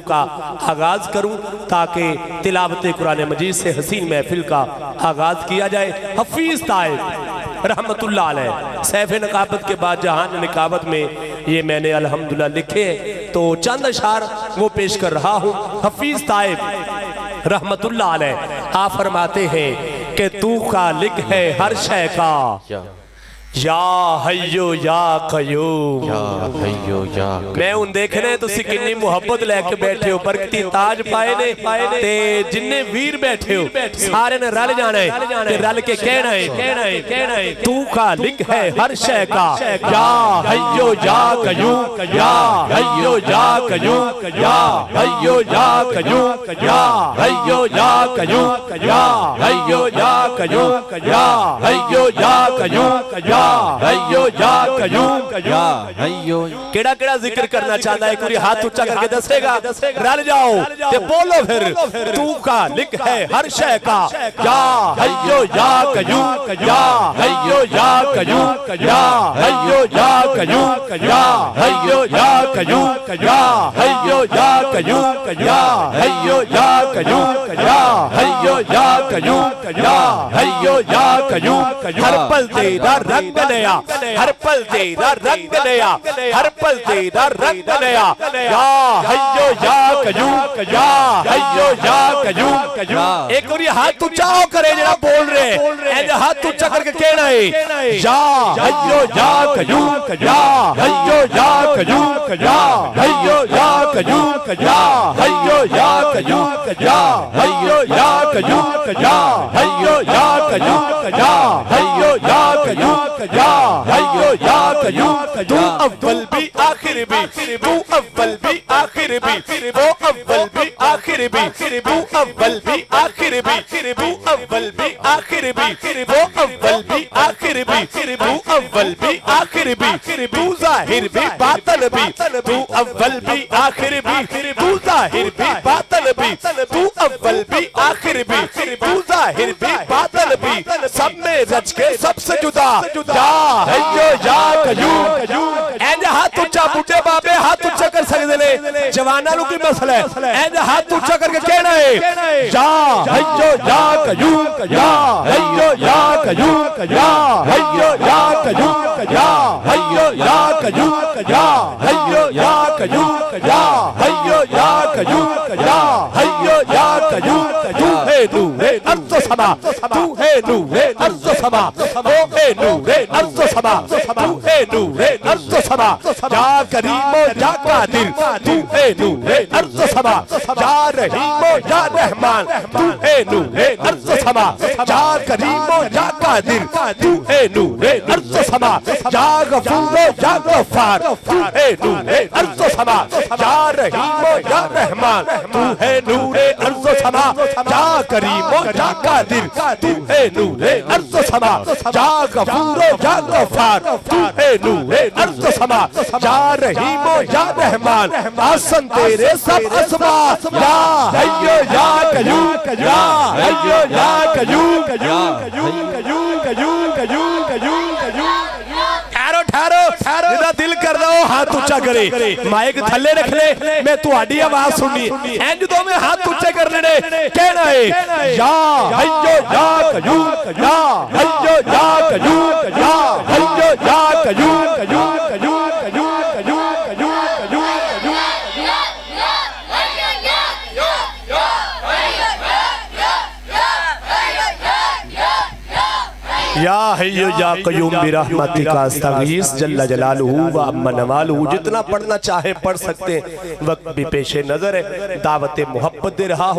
کا آغاز کروں تاکہ تلاوت قرآن مجید سے حسین محفل کا آغاز کیا جائے۔ حفیظ طائب رحمت اللہ علیہ سیف نقابت کے بعد جہان نقابت میں یہ میں نے الحمدللہ لکھے تو چند اشعار وہ پیش کر رہا ہوں۔ حفیظ طائب رحمت اللہ علیہ آپ فرماتے ہیں کہ تو خالق ہے ہر شے کا، یا حیو یا قیوم۔ میں ان دیکھنے تو سکنی محبت لے کے بیٹھے ہو، برکتی تاج پائے نے تے جننے ویر بیٹھے ہو سارے نے رل جانا ہے تے رل کے کہنا ہے تو خالق ہے ہر شے کا، یا حیو یا قیوم، یا حیو یا قیوم، یا حیو یا قیوم، یا حیو یا قیوم، یا حیو یا قیوم، یا حیو یا قیوم، یا حیو یا قیوم، یا حیو۔ کیڑا ذکر کرنا چاہتا ہے؟ کوئی ہاتھ اچھا کر کے دسے گا، رل جاؤ تے بولو پھر تو خالق ہے ہر شے کا، یا حیو یا قیوم، یا حیو یا قیوم، یا حیو یا قیوم، یا حیو یا قیوم، یا حیو یا قیوم، یا حیو یا قیوم، یا حیو یا قیوم، یا حیو یا قیوم۔ ہر پل تیرا رنگ نیا، ہر پل تیرا رنگ نیا، ہر پل تیرا رنگ نیا، یا حیو یا قیوم، یا حیو یا قیوم۔ ایک اور یہ ہاتھ اونچا کرے جڑا بول رہے ہیں، ہاتھ اونچا کر کے کہنا ہے یا حیو یا قیوم، یا حیو یا قیوم، یا حیو یا قیوم، یا حیو یا قیوم، یا حیو یا قیوم، یا حیو یا قیوم، یا حیو یا قیوم، یا حیو یا قیوم۔ تو اول بھی آخر بھی، تو اول بھی آخر بھی، وہ اول بھی آخر بھی، تو اول بھی آخر بھی، تو اول بھی آخر بھی، وہ اول بھی آخر بھی، تو اول بھی آخر بھی، تو ظاہر بھی باطن بھی، تو اول بھی آخر بھی، تو ظاہر بھی باطن بھی، تو اول بھی آخر بھی، تو ظاہر بھی باطن بھی، سب میں رچ کے سب سے جدا، یا حیو یا قیوم۔ اینجا ہاتھ اچھا بوٹے بابے ہاتھ اچھا کر سکتے لے، جوانا لوگ کی مسئلہ ہے، اینجا ہاتھ اچھا کر کے کہنا ہے یا حیو یا قیوم، یا حیو یا قیوم، یا حیو یا قیوم، یا حیو یا قیوم، یا حیو یا قیوم، یا حیو یا قیوم، یا حیو یا قیوم۔ تو ہے نور ارض و سما، تو ہے نور ارض و سما، وہ ہے نور ارض و سما، تو ہے نور ارض و سما، یا کریم و یا قادر، تو ہے نور ارض و سما، یا رحیم و یا رحمان، تو ہے نور ارض و سما، یا کریم و یا قادر، تو ہے نور ارض و سما، یا غفور و یا غفار، تو ہے نور ارض و سما، یا رحیم و یا رحمان، تو ہے نور ارض و سما، یا کریم و یا قادر، تو ہے نور ارض و سما، یا غفور و یا غفار، تو ہے نور ارض و سما، یا رحیم و یا رحمان، آسن تیرے سب اسماء، یا حیو یا قیوم، یا حیو یا قیوم، یا حیو یا قیوم۔ ٹھہرو جدا دل کر رہا ہو ہاتھ اونچا کرے، مائک تھلے رکھ لے، میں تو آڈی آواز سننی، اینج دو میں ہاتھ اونچے کرنے نے کہنا ہے یا حیو یا قیوم، یا حیو یا قیوم، یا حیو یا قیوم، قیوم قیوم قیوم قیوم قیوم قیوم۔ یا حیو یا قیوم برحمتک استغیث جل جلالہ و عم نوالہ۔ جتنا پڑھنا چاہے پڑھ سکتے ہیں، وقت بھی پیش نظر ہے، دعوت محبت دے رہا ہوں۔